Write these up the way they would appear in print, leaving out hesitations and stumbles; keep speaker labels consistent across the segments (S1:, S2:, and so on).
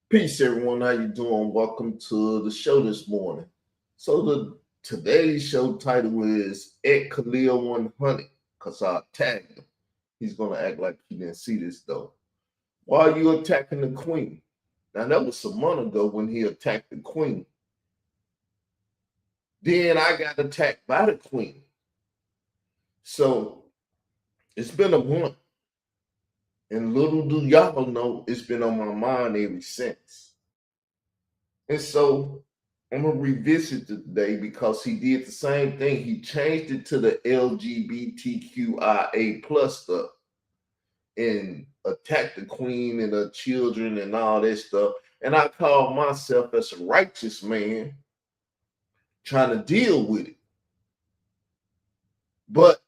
S1: Peace, everyone. How you doing? Welcome to the show this morning. So today's show title is at Khalil 100 because I tagged him. He's gonna act like he didn't see this though. Why are you attacking the queen? Now that was some month ago when he attacked the queen. Then I got attacked by the queen. So it's been a month, and little do y'all know it's been on my mind ever since. And so I'm gonna revisit today because he did the same thing. He changed it to the LGBTQIA plus stuff and attacked the queen and her children and all that stuff. And I call myself as a righteous man trying to deal with it. But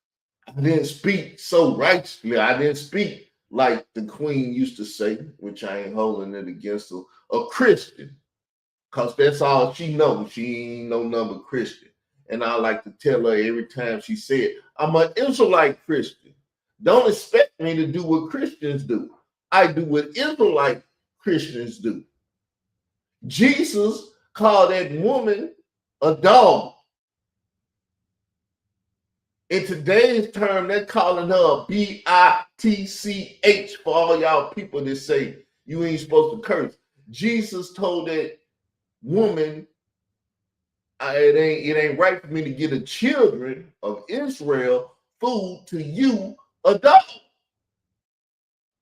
S1: I didn't speak so righteously. I didn't speak like the queen used to say, which I ain't holding it against her, a Christian. Because that's all she knows. She ain't no number Christian. And I like to tell her every time she said, I'm an Israelite Christian. Don't expect me to do what Christians do. I do what Israelite Christians do. Jesus called that woman a dog. In today's term, they're calling her a bitch for all y'all people that say you ain't supposed to curse. Jesus told that woman, it ain't right for me to give the children of Israel food to you, a dog.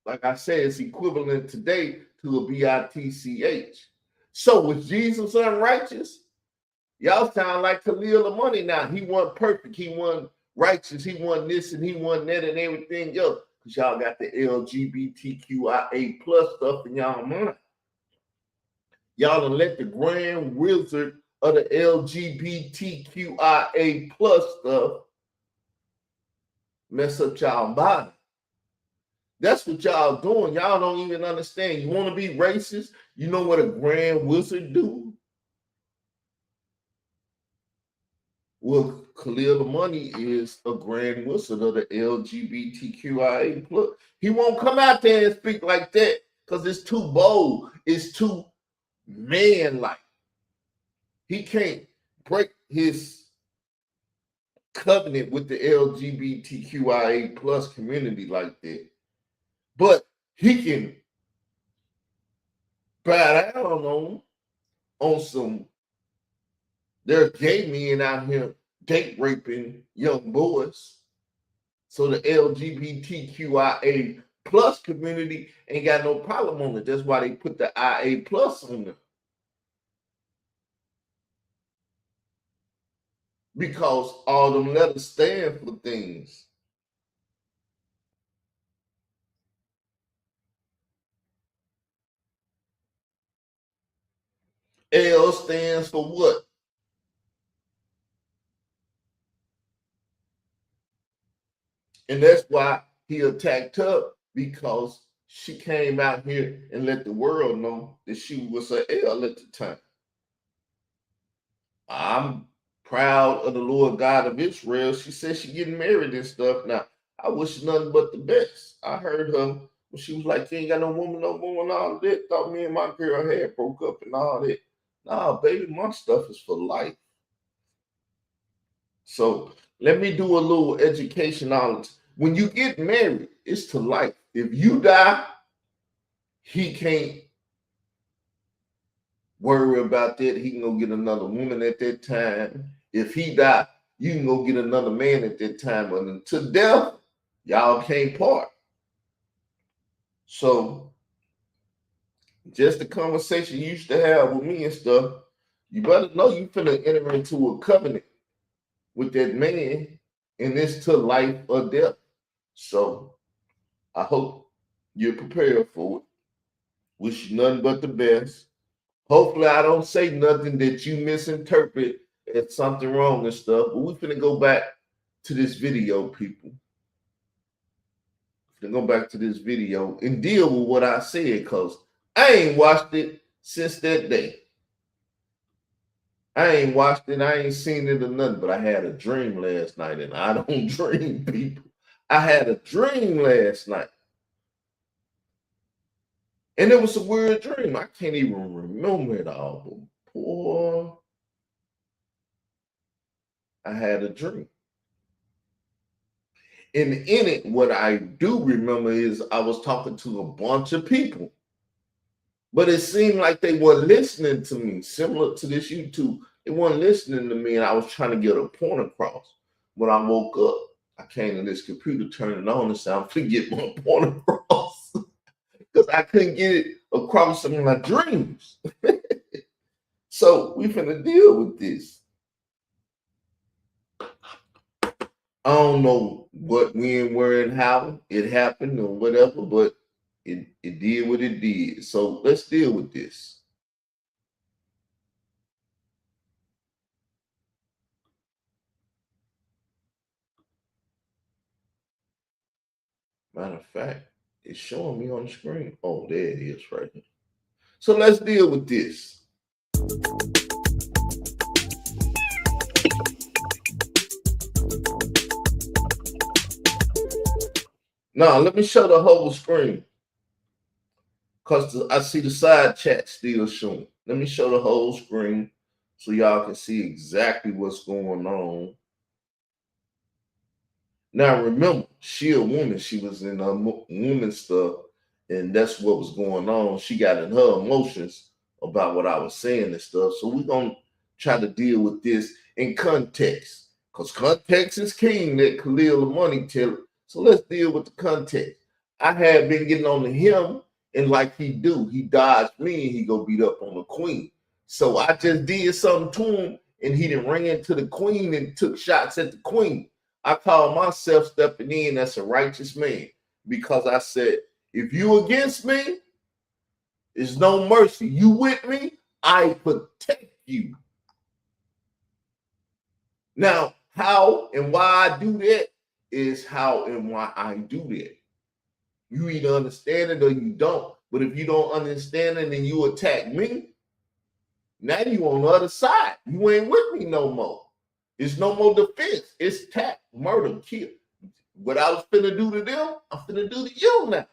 S1: Like I said, it's equivalent today to a bitch. So was Jesus unrighteous? Y'all sound like Khalil the money now. He wasn't perfect. He wasn't righteous. He wasn't this and he wasn't that and everything else. Because y'all got the LGBTQIA plus stuff in y'all mind. Y'all done let the grand wizard of the LGBTQIA plus stuff mess up y'all body. That's what y'all doing. Y'all don't even understand. You want to be racist? You know what a grand wizard do? Well, Khalil the Money is a grand wizard of the LGBTQIA plus. He won't come out there and speak like that because it's too bold. It's too man-like. He can't break his covenant with the LGBTQIA plus community like that. But he can bow down on some, they're gay men out here date raping young boys. So the LGBTQIA plus community ain't got no problem on it. That's why they put the IA plus on them. Because all them letters stand for things. L stands for what? And that's why he attacked her, because she came out here and let the world know that she was an L at the time. I'm proud of the Lord God of Israel. She said she getting married and stuff. Now, I wish nothing but the best. I heard her when she was like, you ain't got no woman no more and all that. Thought me and my girl had broke up and all that. Nah, baby, my stuff is for life. So let me do a little education on it. When you get married, it's to life. If you die, he can't worry about that. He can go get another woman at that time. If he die, you can go get another man at that time. But until death, y'all can't part. So just the conversation you used to have with me and stuff, you better know you finna enter into a covenant with that man, and it's to life or death. So I hope you're prepared for it. Wish you nothing but the best. Hopefully, I don't say nothing that you misinterpret as something wrong and stuff. But we're gonna go back to this video, people. We're gonna go back to this video and deal with what I said, because I ain't watched it since that day. I ain't watched it, I ain't seen it or nothing, but I had a dream last night, and I don't dream, people. I had a dream last night. And it was a weird dream. I can't even remember it all. But boy, I had a dream. And in it, what I do remember is I was talking to a bunch of people. But it seemed like they were listening to me, similar to this YouTube. They weren't listening to me, and I was trying to get a point across. When I woke up, I came to this computer, turned it on, and said, I'm finna get my point across. Because I couldn't get it across in my dreams. So we finna deal with this. I don't know what, when, where, and how it happened or whatever, but it did what it did. So let's deal with this. Matter of fact, it's showing me on the screen. Oh, there it is right here. So let's deal with this. Now, let me show the whole screen because I see the side chat still showing. Let me show the whole screen so y'all can see exactly what's going on. Now, remember, she a woman. She was in her woman stuff, and that's what was going on. She got in her emotions about what I was saying and stuff. So we're going to try to deal with this in context because context is king, that Khalil the money teller. So let's deal with the context. I had been getting on to him, and like he do, he dodged me and he go beat up on the queen. So I just did something to him, and he done ran to the queen and took shots at the queen. I call myself stepping in as a righteous man because I said, if you against me, there's no mercy. You with me, I protect you. Now, how and why I do that is how and why I do that. You either understand it or you don't. But if you don't understand it and you attack me, now you on the other side. You ain't with me no more. It's no more defense. It's attack, murder, kill. What I was finna do to them, I'm finna do to you now.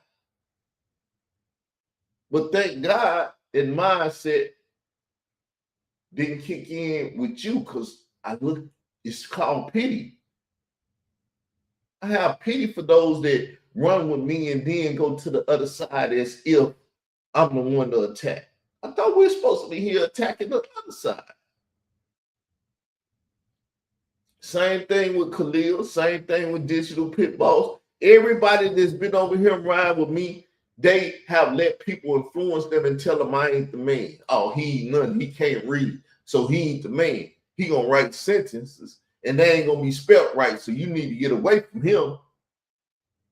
S1: But thank God that mindset didn't kick in with you because I look, it's called pity. I have pity for those that run with me and then go to the other side as if I'm the one to attack. I thought we were supposed to be here attacking the other side. Same thing with Khalil, same thing with Digital Pit Boss. Everybody that's been over here riding with me, they have let people influence them and tell them I ain't the man. Oh, he ain't nothing. He can't read. So he ain't the man. He gonna write sentences and they ain't gonna be spelt right. So you need to get away from him.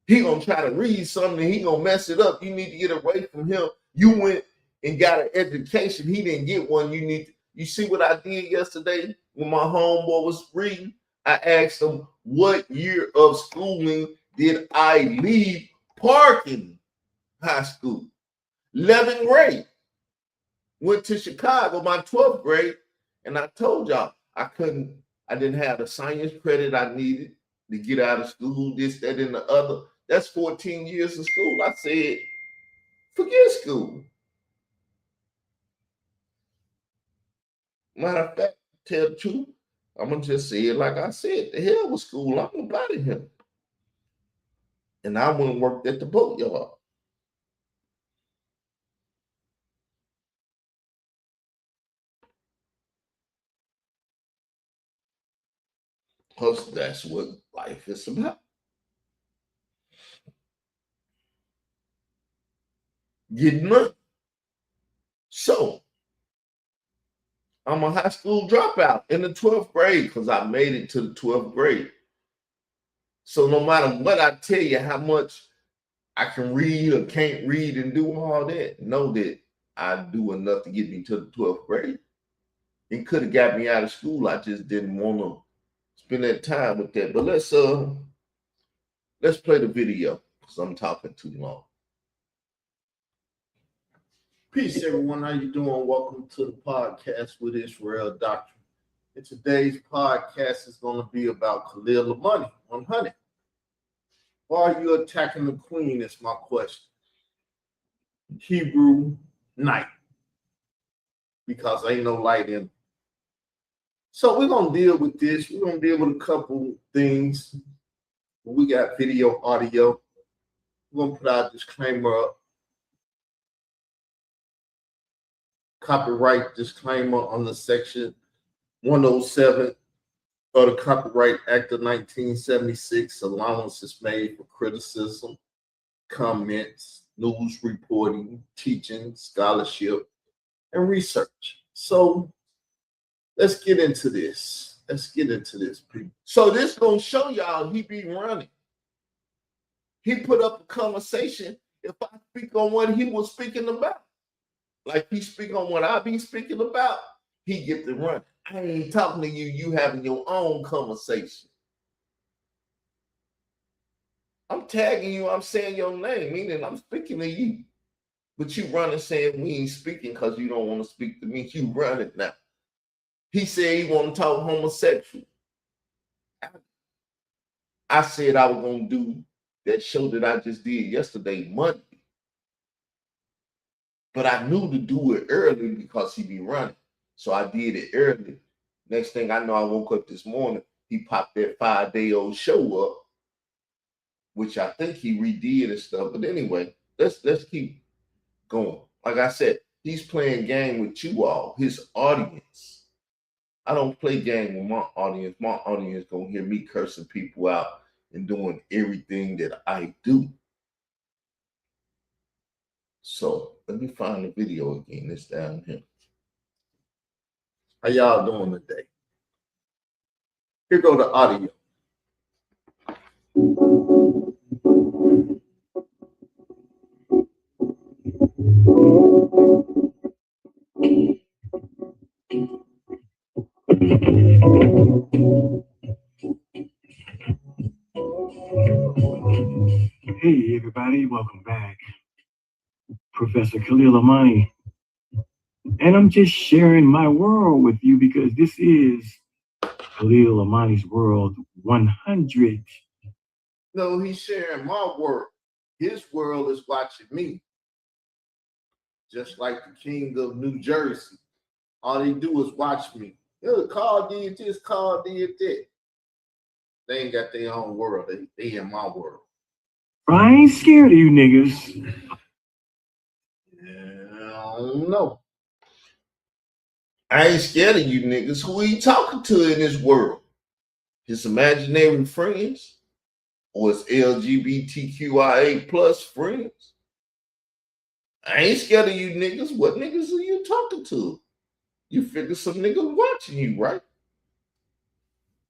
S1: He gonna try to read something and he gonna mess it up. You need to get away from him. You went and got an education. He didn't get one. You see what I did yesterday when my homeboy was reading? I asked him, what year of schooling did I leave Parkin High School? 11th grade. Went to Chicago, my 12th grade, and I told y'all I didn't have the science credit I needed to get out of school, this, that, and the other. That's 14 years of school. I said, forget school. Matter of fact, tell the truth, I'm gonna just say it like I said. The hell with school, I'm gonna body him. And I went and worked at the boatyard. Because that's what life is about. Getting money. So I'm a high school dropout in the 12th grade because I made it to the 12th grade. So no matter what I tell you, how much I can read or can't read and do all that, know that I do enough to get me to the 12th grade. It could have got me out of school. I just didn't want to spend that time with that. But let's play the video because I'm talking too long. Peace, everyone. How you doing? Welcome to the podcast with Israel Doctrine. And today's podcast is going to be about Khalil the Money 100. Why are you attacking the queen? Is my question. Hebrew night because ain't no light in. So we're gonna deal with this. We're gonna deal with a couple things. We got video, audio. We're gonna put our disclaimer up. Copyright disclaimer on the section 107 of the Copyright Act of 1976. Allowance is made for criticism, comments, news reporting, teaching, scholarship, and research. So let's get into this. People. So this gonna show y'all he be running. He put up a conversation. If I speak on what he was speaking about, like he speak on what I be speaking about, he get to run. I ain't talking to you. You having your own conversation. I'm tagging you. I'm saying your name, meaning I'm speaking to you. But you running saying we ain't speaking because you don't want to speak to me. You running now. He said he want to talk homosexual. I said I was going to do that show that I just did yesterday, Monday. But I knew to do it early because he be running. So I did it early. Next thing I know, I woke up this morning, he popped that 5-day-old show up, which I think he redid and stuff. But anyway, let's keep going. Like I said, he's playing game with you all, his audience. I don't play game with my audience. My audience gonna hear me cursing people out and doing everything that I do. So let me find the video again. It's down here. How y'all doing today? Here go the audio.
S2: Hey everybody, welcome back. Professor Khalil Amani. And I'm just sharing my world with you because this is Khalil Amani's World 100.
S1: No, he's sharing my world. His world is watching me. Just like the king of New Jersey. All they do is watch me. Carl did this, Carl did that. They ain't got their own world. They in my world.
S2: I ain't scared of you niggas.
S1: I don't know. I ain't scared of you niggas. Who he talking to in this world? His imaginary friends? Or his LGBTQIA plus friends? I ain't scared of you niggas. What niggas are you talking to? You figure some niggas watching you, right?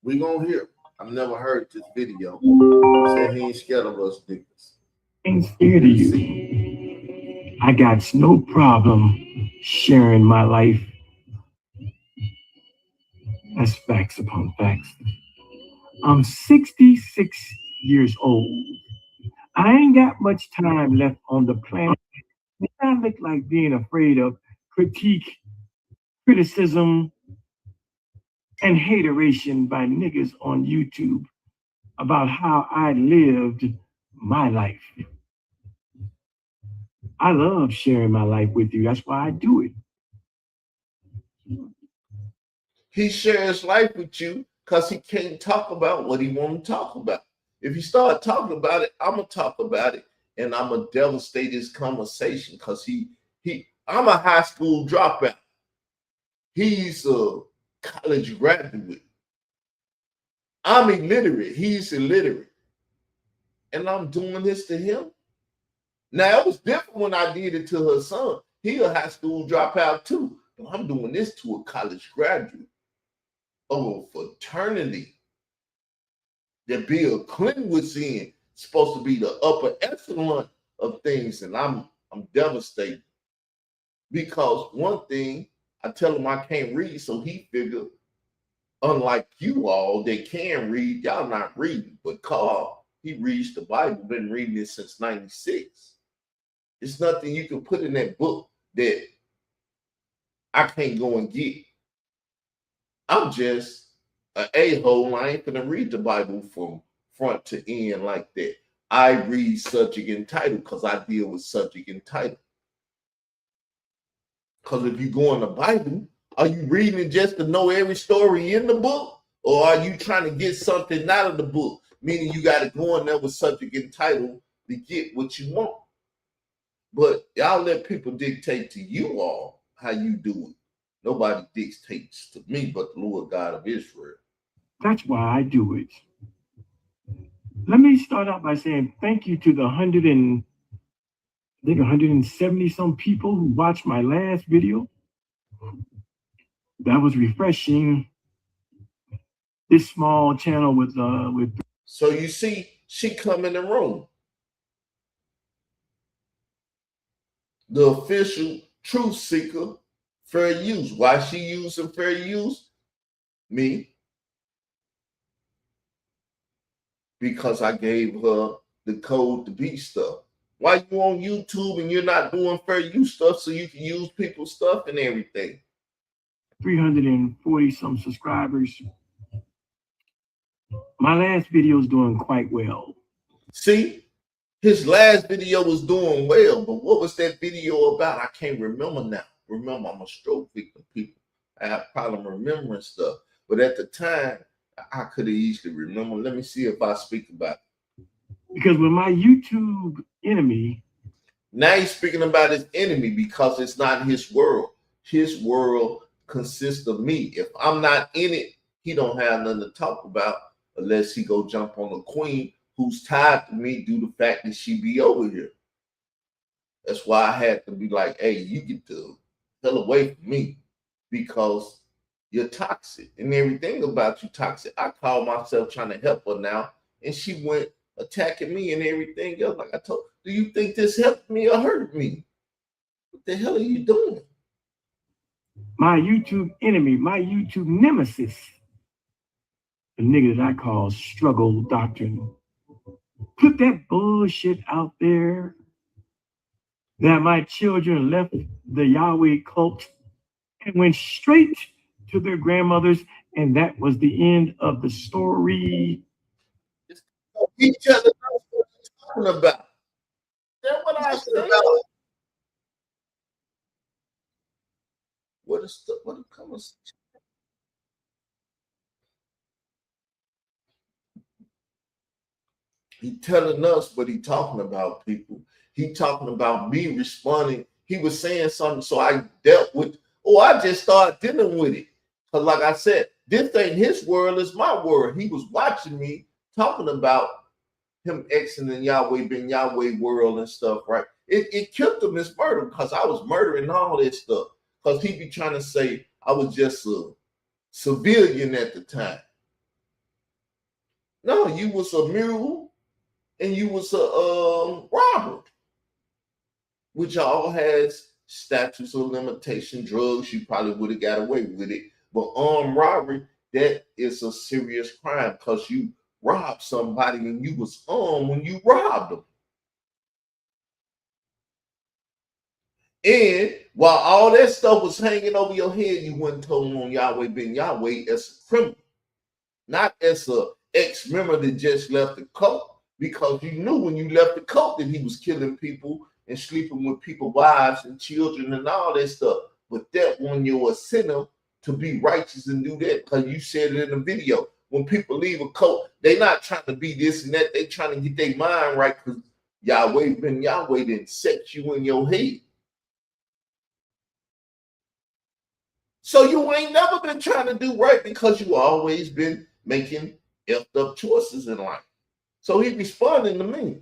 S1: We gonna hear. I've never heard this video. Said he ain't scared of us niggas.
S2: Ain't scared of you. I got no problem sharing my life. That's facts upon facts. I'm 66 years old. I ain't got much time left on the planet. I look like being afraid of critique, criticism, and hateration by niggas on YouTube about how I lived my life. I love sharing my life with you. That's why I do it.
S1: He shares life with you because he can't talk about what he want to talk about. If you start talking about it, I'm gonna talk about it, and I'm gonna devastate his conversation because I'm a high school dropout. He's a college graduate. I'm illiterate. He's illiterate, and I'm doing this to him. Now it was different when I did it to her son. He a high school dropout too, but I'm doing this to a college graduate of a fraternity that Bill Clinton was in, supposed to be the upper echelon of things, and I'm devastated because one thing I tell him I can't read, so he figured, unlike you all that can read, y'all not reading, but Carl, he reads the Bible, been reading it since '96. It's nothing you can put in that book that I can't go and get. I'm just an a-hole. I ain't gonna read the Bible from front to end like that. I read subject and title because I deal with subject and title. Because if you go in the Bible, are you reading it just to know every story in the book? Or are you trying to get something out of the book? Meaning you got to go in there with subject and title to get what you want. But y'all let people dictate to you all how you do it. Nobody dictates to me but the Lord God of Israel.
S2: That's why I do it. Let me start out by saying thank you to the 170 some people who watched my last video. That was refreshing. This small channel with
S1: So you see, she come in the room. The official truth seeker, fair use. Why she using fair use? Me. Because I gave her the code to be stuff. Why you on YouTube and you're not doing fair use stuff so you can use people's stuff and everything?
S2: 340 some subscribers. My last video is doing quite well.
S1: See, his last video was doing well, but what was that video about? I can't remember now. Remember, I'm a stroke victim, people. I have problem remembering stuff. But at the time, I could have easily remember. Let me see if I speak about it.
S2: Because with my YouTube enemy,
S1: now he's speaking about his enemy because it's not his world. His world consists of me. If I'm not in it, he don't have nothing to talk about unless he go jump on the queen who's tied to me due to the fact that she be over here. That's why I had to be like, hey, you get the hell away from me because you're toxic and everything about you toxic. I call myself trying to help her now, and she went attacking me and everything else. Like I told, do you think this helped me or hurt me? What the hell are you doing?
S2: My YouTube enemy, my YouTube nemesis, the nigga that I call Struggle Doctrine, put that bullshit out there that my children left the Yahweh cult and went straight to their grandmothers, and that was the end of the story.
S1: Each other knows what you're talking about. That's what I said. What is the what comes? He telling us, but he talking about people. He talking about me responding. He was saying something, so I dealt with. Oh, I just started dealing with it. Because like I said, this ain't his world, it's my world. He was watching me talking about him exiting Yahweh, being Yahweh world and stuff, right? It killed him, this murder, because I was murdering all this stuff. Because he be trying to say I was just a civilian at the time. No, you was a mule and you was a robber, which all has statutes of limitation. Drugs, you probably would have got away with it. But armed robbery, that is a serious crime because you robbed somebody and you was armed when you robbed them. And while all that stuff was hanging over your head, you wouldn't told on Yahweh being Yahweh as a criminal, not as a ex-member that just left the cult, because you knew when you left the cult that he was killing people and sleeping with people's wives and children and all that stuff. But that when you're a sinner to be righteous and do that, because you said it in the video. When people leave a cult, they're not trying to be this and that. They're trying to get their mind right because Yahweh ben Yahweh didn't set you in your head. So you ain't never been trying to do right because you always been making effed up choices in life. So he responding to me.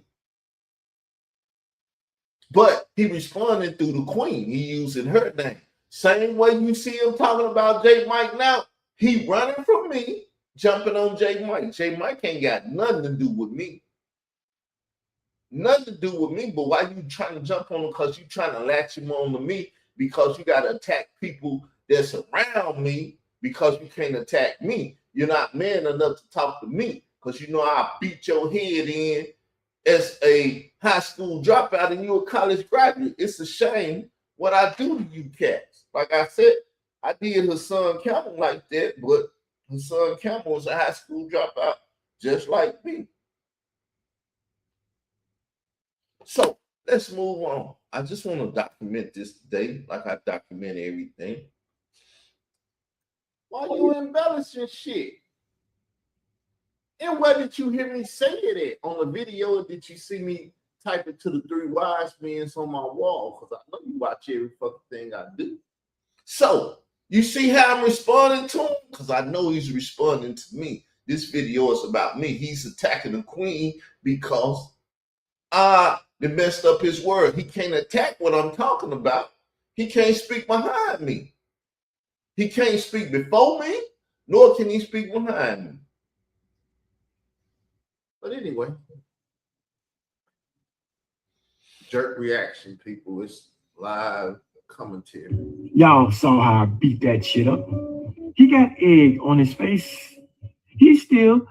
S1: But he responded through the queen. He using her name. Same way you see him talking about J Mike now. He running from me, jumping on J Mike. J Mike ain't got nothing to do with me. Nothing to do with me. But why you trying to jump on him? Because you trying to latch him on to me because you got to attack people that's around me because you can't attack me. You're not man enough to talk to me because you know I'll beat your head in as a high school dropout and you a college graduate. It's a shame what I do to you cats. Like I said, I did Hassan Campbell like that, but Hassan Campbell was a high school dropout just like me. So let's move on. I just want to document this today, like I document everything. Why you embellishing shit? And where did you hear me say it at? On the video, or did you see me type it to the 3 wise men on my wall? Because I know you watch every fucking thing I do. So, you see how I'm responding to him? Because I know he's responding to me. This video is about me. He's attacking the queen because they messed up his word. He can't attack what I'm talking about. He can't speak behind me. He can't speak before me, nor can he speak behind me. But anyway, jerk reaction, people. It's live commentary.
S2: Y'all saw how I beat that shit up. He got egg on his face. He's still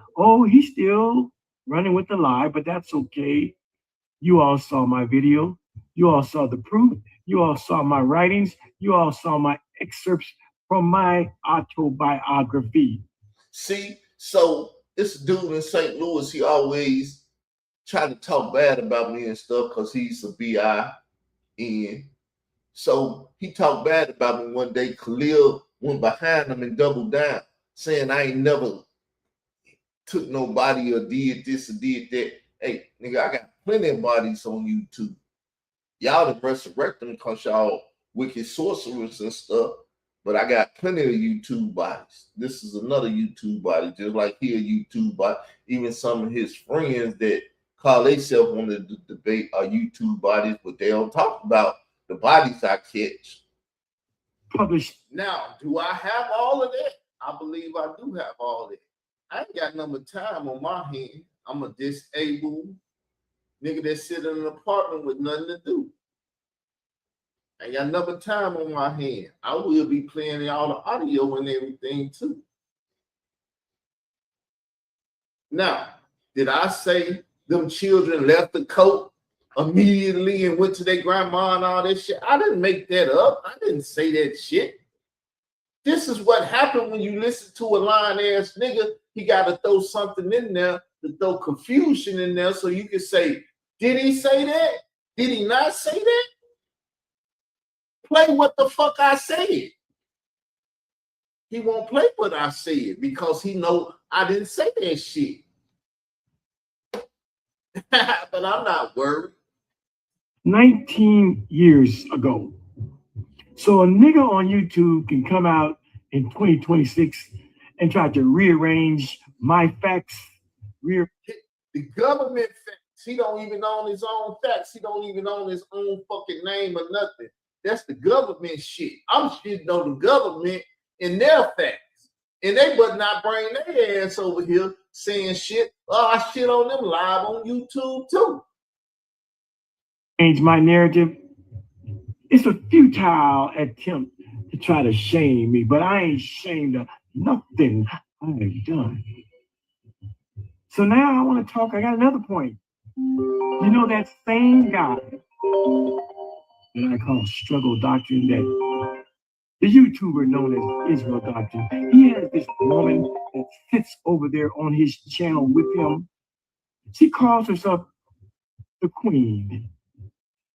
S2: running with the lie, but that's okay. You all saw my video. You all saw the proof. You all saw my writings. You all saw my excerpts from my autobiography.
S1: See, so this dude in St. Louis, he always try to talk bad about me and stuff because he's a B.I.N. So he talked bad about me one day. Khalil went behind him and doubled down, saying I ain't never took nobody or did this or did that. Hey, nigga, I got plenty of bodies on YouTube. Y'all done resurrect them because y'all wicked sorcerers and stuff. But I got plenty of YouTube bodies. This is another YouTube body, just like he a YouTube body. Even some of his friends that call themselves wanted to debate are YouTube bodies, but they don't talk about the bodies I catch.
S2: Published.
S1: Now, do I have all of that? I believe I do have all that. I ain't got no more time on my hand. I'm a disabled nigga that sit in an apartment with nothing to do. I ain't got another time on my hand. I will be playing all the audio and everything too. Now, did I say them children left the coat immediately and went to their grandma and all that shit? I didn't make that up. I didn't say that shit. This is what happened when you listen to a lying ass nigga. He got to throw something in there to throw confusion in there so you can say, did he say that? Did he not say that? Play what the fuck I said. He won't play what I said because he know I didn't say that shit. But I'm not worried.
S2: 19 years ago. So a nigga on YouTube can come out in 2026 and try to rearrange my facts.
S1: The government facts. He don't even own his own facts. He don't even own his own fucking name or nothing. That's the government shit. I'm shitting on the government and their facts. And they but not bring their ass over here saying shit. Oh, I shit on them live on YouTube too.
S2: Change my narrative. It's a futile attempt to try to shame me, but I ain't shamed of nothing I've done. So now I want to talk. I got another point. You know that same guy that I call Struggle Doctrine, that the YouTuber known as Israel Doctrine, he has this woman that sits over there on his channel with him. She calls herself the Queen.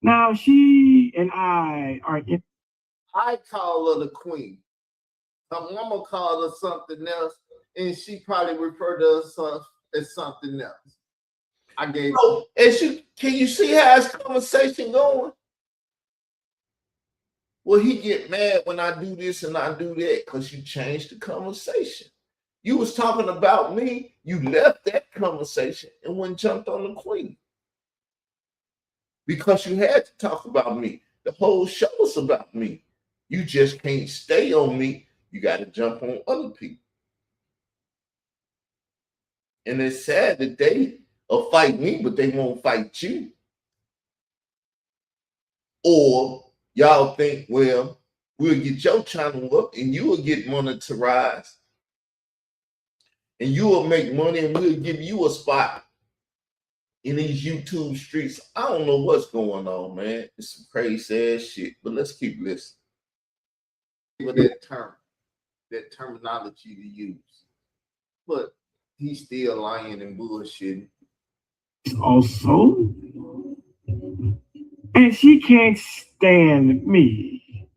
S2: Now she and I are in.
S1: I call her the Queen. Her mama called her something else, and she probably referred to herself as something else. I gave. So, can you see how his conversation going? Well, he get mad when I do this and I do that because you changed the conversation. You was talking about me. You left that conversation and went jumped on the Queen. Because you had to talk about me. The whole show is about me. You just can't stay on me. You got to jump on other people. And it's sad that they will fight me, but they won't fight you. Or y'all think, well, we'll get your channel up and you will get monetized. And you will make money and we'll give you a spot in these YouTube streets. I don't know what's going on, man. It's some crazy ass shit, but let's keep listening. With that terminology to use. But he's still lying and bullshitting.
S2: Also, And she can't stand me.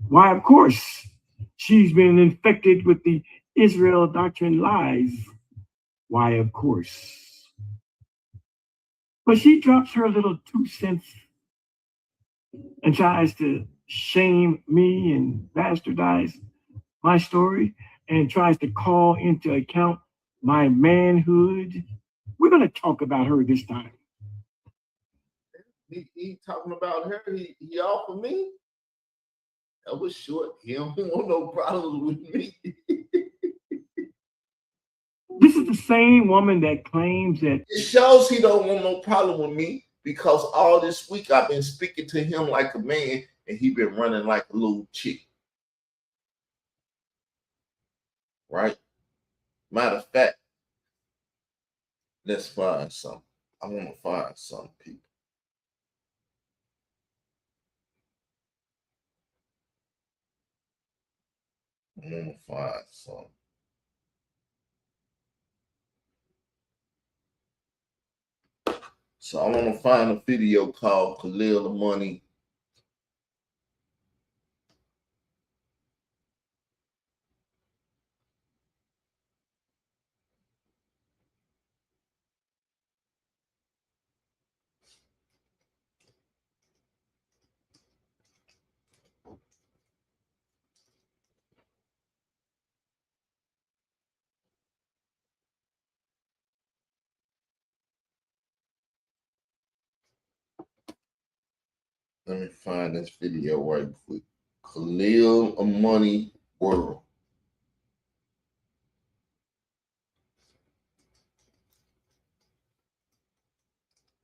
S2: Why, of course, she's been infected with the Israel doctrine lies. Why, of course. But she drops her little 2 cents and tries to shame me and bastardize my story and tries to call into account my manhood. We're going to talk about her this time.
S1: He talking about her. He offered me. That was short. He don't want no problems with me.
S2: This is the same woman that claims that
S1: it shows he don't want no problem with me because all this week I've been speaking to him like a man and he been running like a little chick. Right? Matter of fact, let's find something. I want to find some people. I want to find some. So I want to find a video called Khalil the Money. Let me find this video right quick. Khalil a Money World.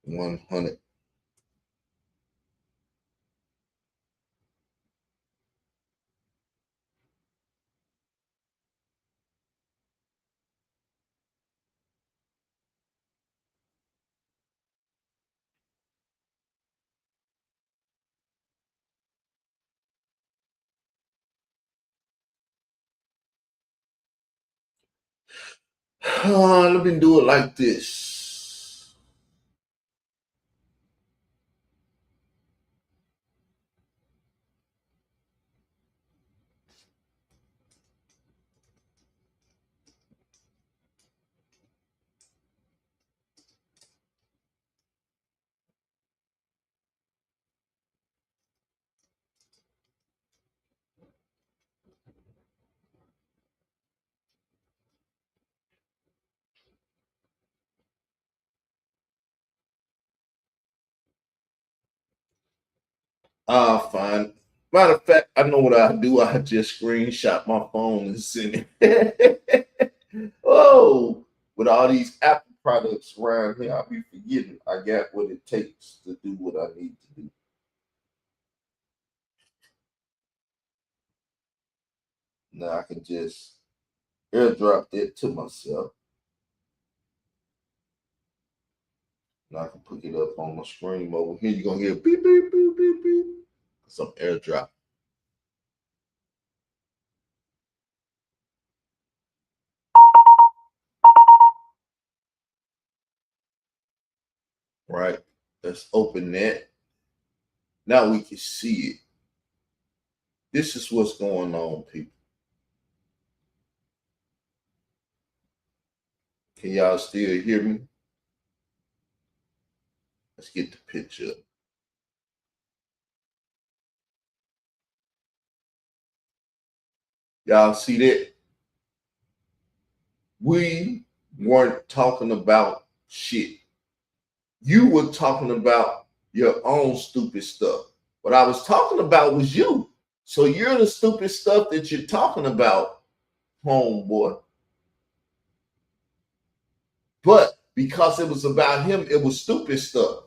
S1: $100. Let me do it like this. I'll find. Matter of fact, I know what I do. I just screenshot my phone and send it. Oh, with all these Apple products around here, I'll be forgetting I got what it takes to do what I need to do. Now I can just airdrop that to myself. Now I can put it up on my screen over here. You're gonna hear beep beep beep beep beep. Some airdrop. Right. Let's open that. Now we can see it. This is what's going on, people. Can y'all still hear me? Let's get the picture up. Y'all see that? We weren't talking about shit. You were talking about your own stupid stuff. What I was talking about was you. So you're the stupid stuff that you're talking about, homeboy. But because it was about him, it was stupid stuff.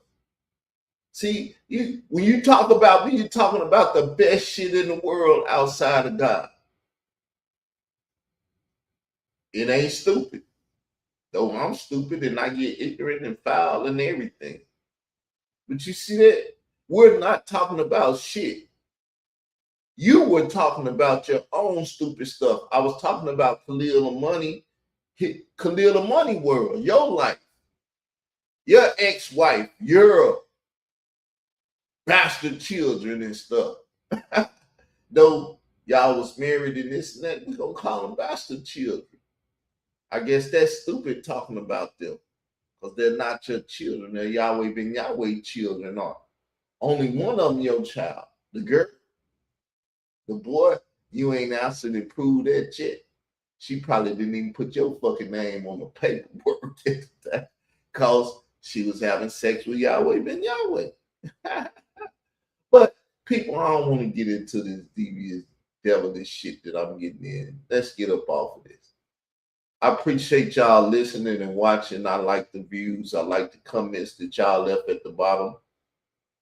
S1: See, when you talk about me, you're talking about the best shit in the world outside of God. It ain't stupid. Though I'm stupid and I get ignorant and foul and everything. But you see that? We're not talking about shit. You were talking about your own stupid stuff. I was talking about Khalil the Money world, your life, your ex-wife, your bastard children and stuff. Though y'all was married and this and that, we gonna call them bastard children. I guess that's stupid talking about them because they're not your children. They're Yahweh ben Yahweh children are. Only one of them your child. The girl, the boy, you ain't answered and proved that yet. She probably didn't even put your fucking name on the paperwork because she was having sex with Yahweh ben Yahweh. But people, I don't want to get into this devious, devilish shit that I'm getting in. Let's get up off of this. I appreciate y'all listening and watching. I like the views. I like the comments that y'all left at the bottom.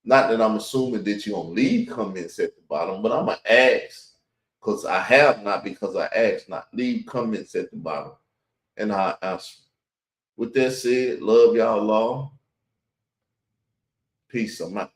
S1: Not that I'm assuming that you're going to leave comments at the bottom, but I'm going to ask, because I have not, because I asked not. Leave comments at the bottom, and I'll answer. With that said, love y'all all. Peace. I'm out.